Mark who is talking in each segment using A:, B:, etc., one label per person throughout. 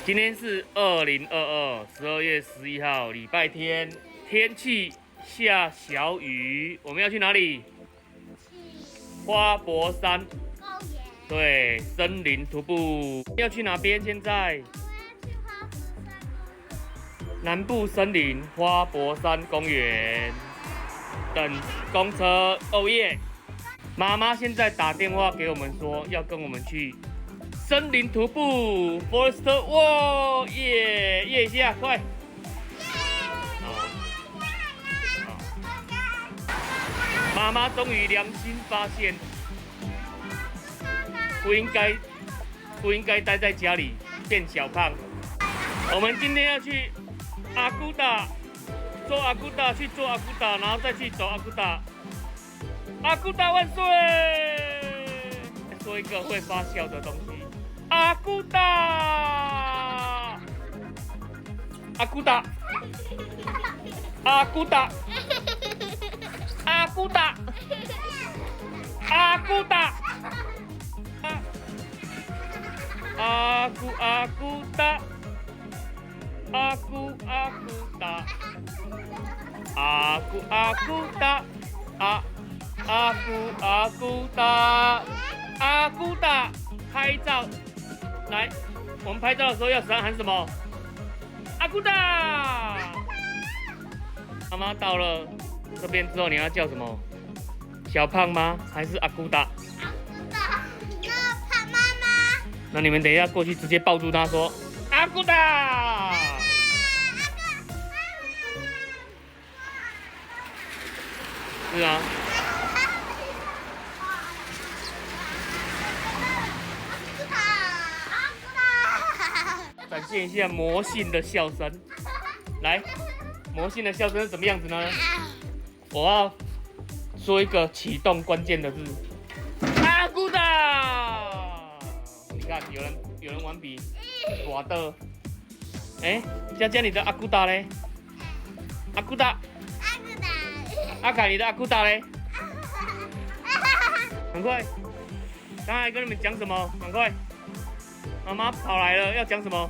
A: 今天是2022 12月11号，礼拜天，天气下小雨，我们要去哪里？花博山。对，森林徒步。要去哪边？现在？南部森林花博山公园，等公车。哦耶！妈妈现在打电话给我们说，要跟我们去森林徒步 ，Forest Walk， 耶！耶一下，快！妈妈终于良心发现，不应该待在家里变小胖。我们今天要去阿古达，做阿古达，去做阿古达，然后再去走阿古达。阿古达万岁！说一个会发酵的东西。阿古达，阿古达，阿古达，阿古达，阿古达，阿古达，阿古达，阿古达，阿古达，拍照。来，我们拍照的时候要喊什么？阿古达。妈妈到了这边之后，你要叫什么？小胖吗？还是阿古达？
B: 阿古达，那胖妈妈。
A: 那你们等一下过去直接抱住他说阿古达。是啊。展现一下魔性的笑声，来，魔性的笑声是怎么样子呢？我要说一个启动关键的字，阿古达。你看，有人玩笔，耍的。哎，佳佳，你的阿古达嘞？阿古达。阿凯，你的阿古达嘞？赶快！刚才跟你们讲什么？赶快！妈妈跑来了，要讲什么？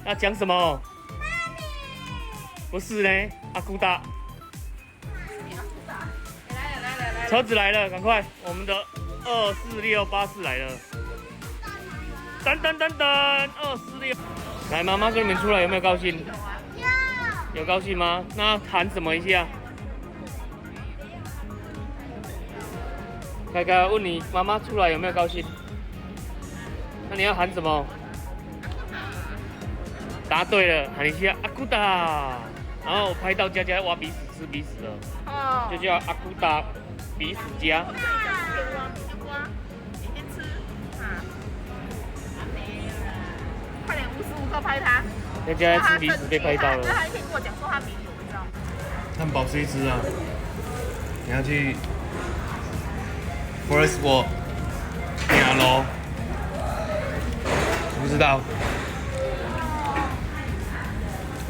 A: 要讲什么？不是呢，阿古达。车子来了，赶快！我们的24684来了。等246。来，妈妈跟你们出来，有没有高兴？有高兴吗？那喊什么一下？凯凯问你，妈妈出来有没有高兴？那你要喊什么？答对了，喊一下阿古达。然后我拍到佳佳挖鼻屎吃鼻屎了，就叫阿古达鼻屎家。
C: 你先吃快点无时无刻拍他。
A: 佳佳吃鼻屎被拍到了。
C: 他还可以跟我讲说他没有，你知道吗？
D: 汉堡吃一吃啊！你要去 Forest Walk 哪楼？不知道，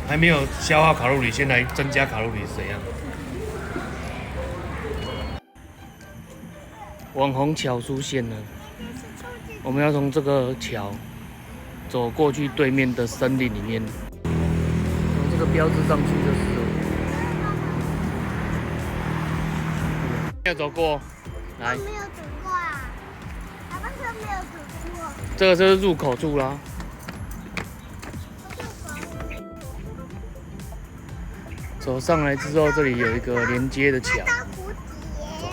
D: 还没有消耗卡路里，先来增加卡路里是怎样？
A: 网红桥出现了，我们要从这个桥走过去对面的森林里面，从这个标志上去就是了。没有走过，来。
B: 没有走过啊，爸爸说没有走过。
A: 这个就是入口处啦。走上来之后，这里有一个连接的桥，
B: 看到蝴蝶，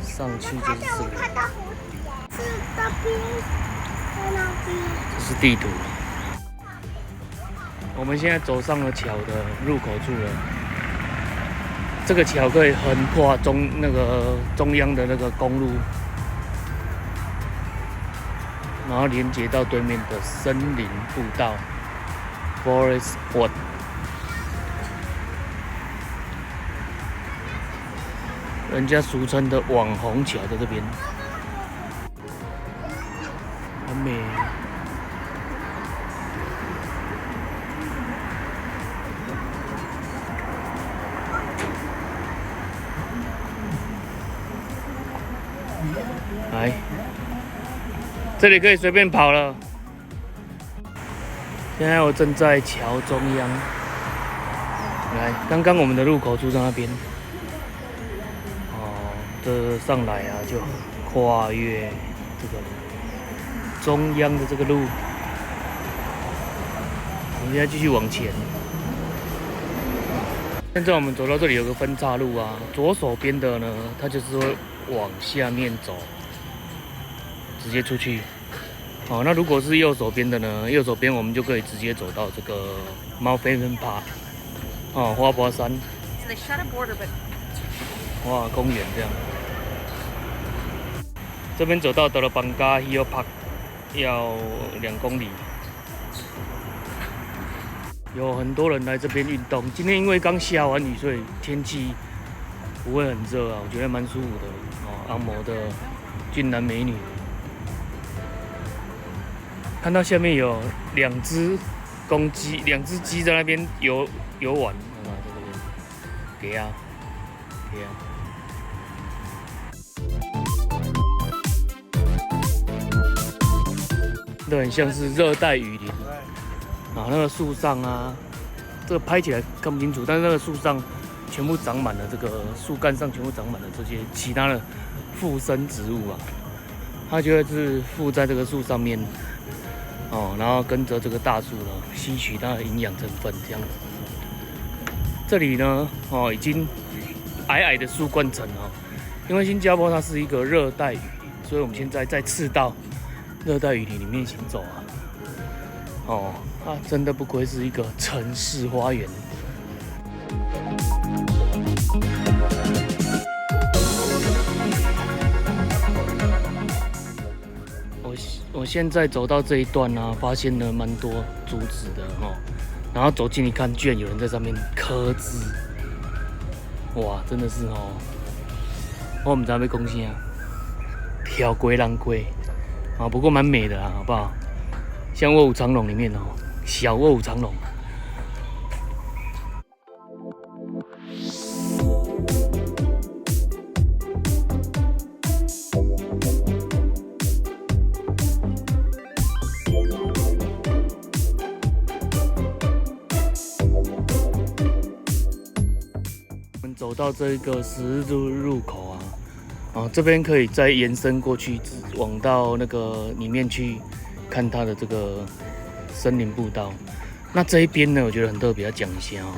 A: 上去就是这个。
B: 看到蝴蝶，是那边，在那边。
A: 这是地图。我们现在走上了桥的入口处了。这个桥可以横跨中央的那个公路，然后连接到对面的森林步道 （Forest Walk）。人家俗称的网红桥在这边，很美。来，这里可以随便跑了。现在我正在桥中央，来，刚刚我们的入口处在那边。哦，这上来啊，就跨越这个中央的这个路。我们现在继续往前。现在我们走到这里有个分岔路啊，左手边的呢，它就是会往下面走，直接出去。好，那如果是右手边的呢？右手边我们就可以直接走到这个猫飞人爬，哦，花博山，
C: So they shut a border, but
A: 哇，公园这样。这边走到德罗邦加 Hill Park 要2公里，有很多人来这边运动。今天因为刚下完雨，所以天气不会很热啊，我觉得蛮舒服的。哦，按摩的俊男美女。看到下面有2只公鸡，2只鸡在那边游玩，在这边给啊，给啊。都很像是热带雨林啊，那个树上啊，这个拍起来看不清楚，但是那个树上全部长满了这个树干上全部长满了这些其他的附生植物啊，它就会是附在这个树上面。哦，然后跟着这个大树呢，吸取它的营养成分，这样子。这里呢，哦，已经矮矮的树冠层哦，因为新加坡它是一个热带雨林，所以我们现在在赤道热带雨林里面行走啊。哦，它真的不愧是一个城市花园。我现在走到这一段呢、发现了蛮多竹子的哦，然后走近一看，居然有人在上面刻字，哇，真的是哦，我们在被攻击啊，挑龟浪龟啊，不过蛮美的啦，好不好？像《卧虎藏龙》里面哦，小卧虎藏龙。走到这个十字入口啊，这边可以再延伸过去，往到那个里面去看它的这个森林步道。那这一边呢，我觉得很特别，要讲一下哦。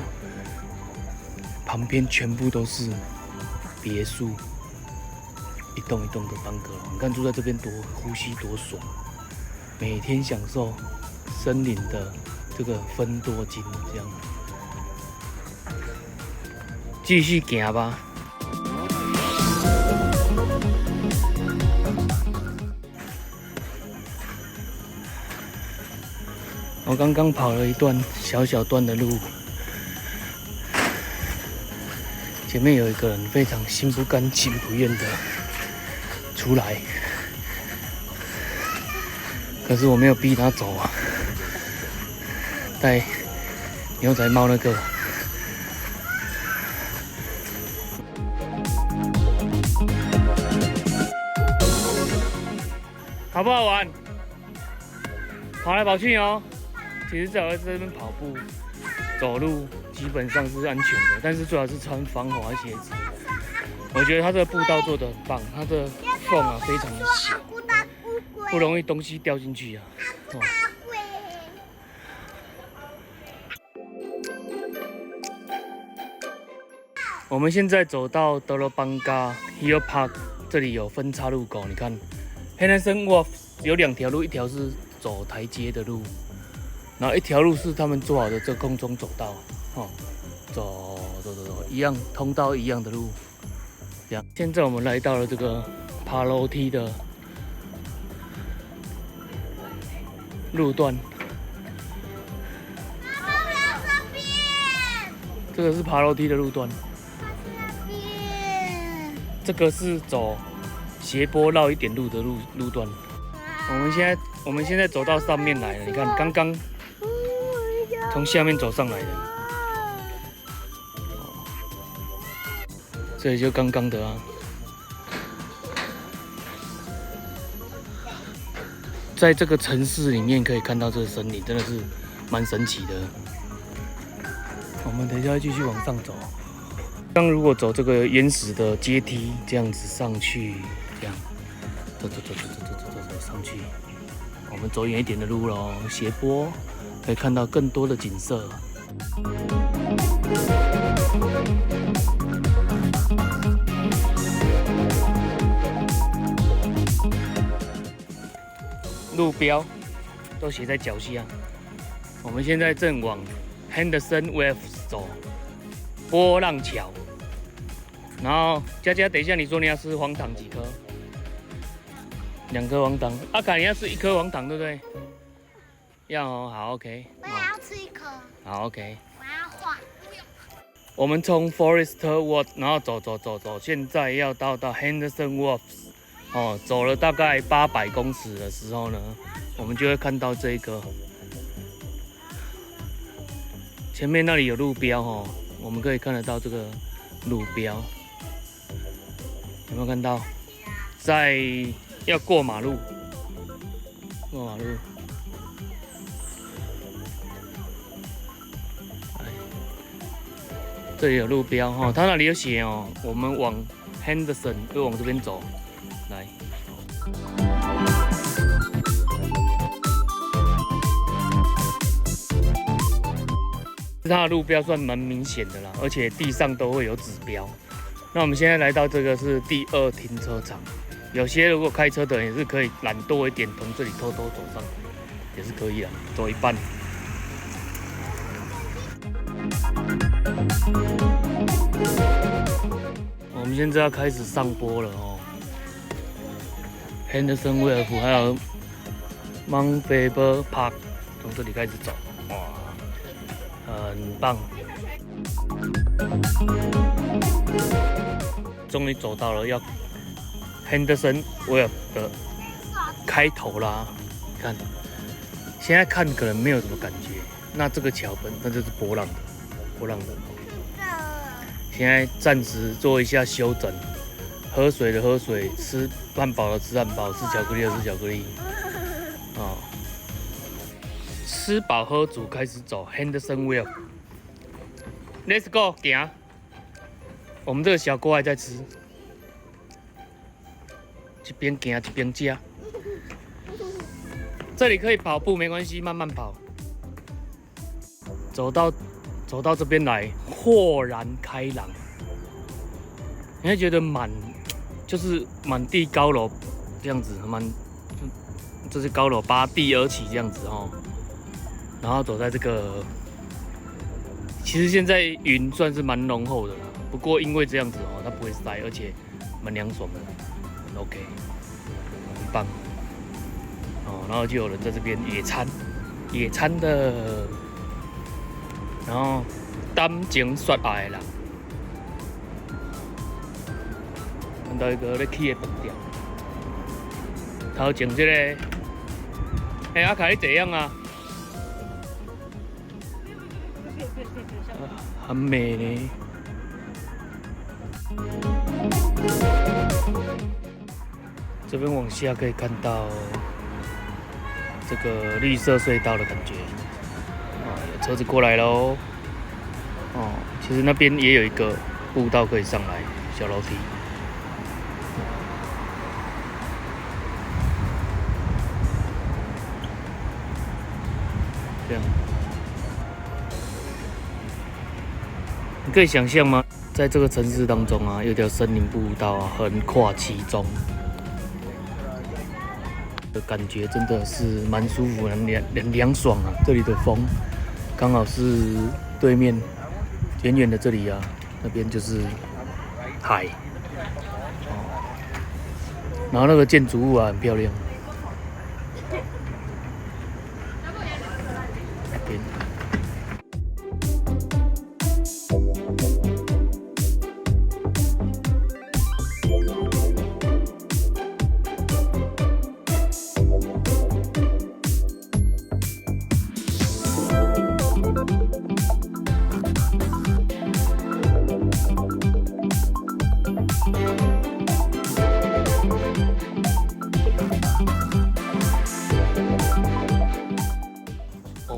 A: 旁边全部都是别墅，一栋一栋的邦格楼。你看住在这边多呼吸多爽，每天享受森林的这个芬多精，这样。继续行吧。我刚刚跑了一段小小段的路，前面有一个人非常心不甘情不愿的出来，可是我没有逼他走啊，戴牛仔帽那个。好不好玩？跑来跑去哦。其实只要在这边跑步、走路，基本上是安全的，但是最好是穿防滑鞋子。我觉得它这个步道做得很棒，它的缝啊非常的小，不容易东西掉进去啊。哦。我们现在走到德罗邦加 Hill Park， 这里有分岔路口，你看。Henderson Wharf 有2条路，一条是走台阶的路，然后一条路是他们做好的这空中走道，哦，走，一样通道一样的路，这样。现在我们来到了这个爬楼梯的路段，这个是爬楼梯的路段，这个是走斜坡绕一点路的路段。我们现在走到上面来了，你看刚刚从下面走上来的，这里就刚刚的啊。在这个城市里面可以看到这个森林，真的是蛮神奇的。我们等一下继续往上走。刚如果走这个岩石的阶梯，这样子上去，这样走上去。我们走远一点的路咯，斜坡可以看到更多的景色。路标都写在脚下。我们现在正往 Henderson Wave 走，波浪桥。然后佳佳，等一下你说你要吃黄糖几颗？2颗黄糖。阿凯你要吃1颗黄糖，对不对？要哦，好 OK。
B: 我也要吃1颗。
A: 好 OK。
B: 我要画。
A: 我们从 Forest Walk， 然后走，现在要到 Henderson Wave。哦，走了大概800公尺的时候呢，我们就会看到这个前面那里有路标哦，我们可以看得到这个路标，有没有看到？在要过马路，这里有路标哈，它那里有写哦，我们往 Henderson 就往这边走。来，它的路标算蛮明显的啦，而且地上都会有指标。那我们现在来到这个是第2停车场，有些如果开车的人也是可以懒惰一点，从这里偷偷走上去，也是可以的，走一半。我们现在要开始上坡了哦。Henderson Wave 还有 Mount Faber Park， 从这里开始走，哇，很棒！终于走到了要 Henderson Wave 的开头啦！看，现在看可能没有什么感觉，那这个桥本身就是波浪的。现在暂时做一下休整。喝水的喝水，吃汉堡的吃汉堡，吃巧克力的吃巧克力。哦，吃饱喝足，开始走 Henderson Wave。Let's go， 行。我们这个小锅还在吃，一边行一边吃。这里可以跑步，没关系，慢慢跑。走到这边来，豁然开朗。你会觉得就是满地高楼这样子，这是高楼拔地而起这样子哦。然后走在这个，其实现在云算是蛮浓厚的啦，不过因为这样子哦，它不会晒，而且蛮凉爽的，很 OK， 很棒。哦，然后就有人在这边野餐的，然后担情雪爱的人。看到一个咧起的饭店，头前这个，阿凯你怎样啊？很美呢。这边往下可以看到这个绿色隧道的感觉。哦，有车子过来喽。哦，其实那边也有一个步道可以上来，小楼梯。这样，你可以想象吗？在这个城市当中啊，有条森林步道啊，横跨其中，的感觉真的是蛮舒服，很凉爽啊。这里的风刚好是对面，远远的这里啊，那边就是海，哦，然后那个建筑物啊很漂亮。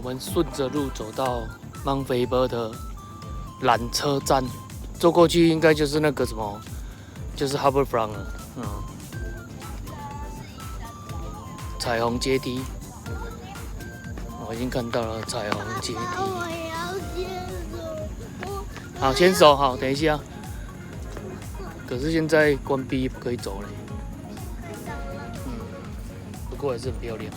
A: 们顺着路走到孟菲波的缆车站，走过去应该就是那个什么，就是 Harbourfront 了。彩虹阶梯，我已经看到了彩虹阶梯。
B: 我要牵手。
A: 好，牵手，好，等一下。可是现在关闭，不可以走了。不过还是很漂亮。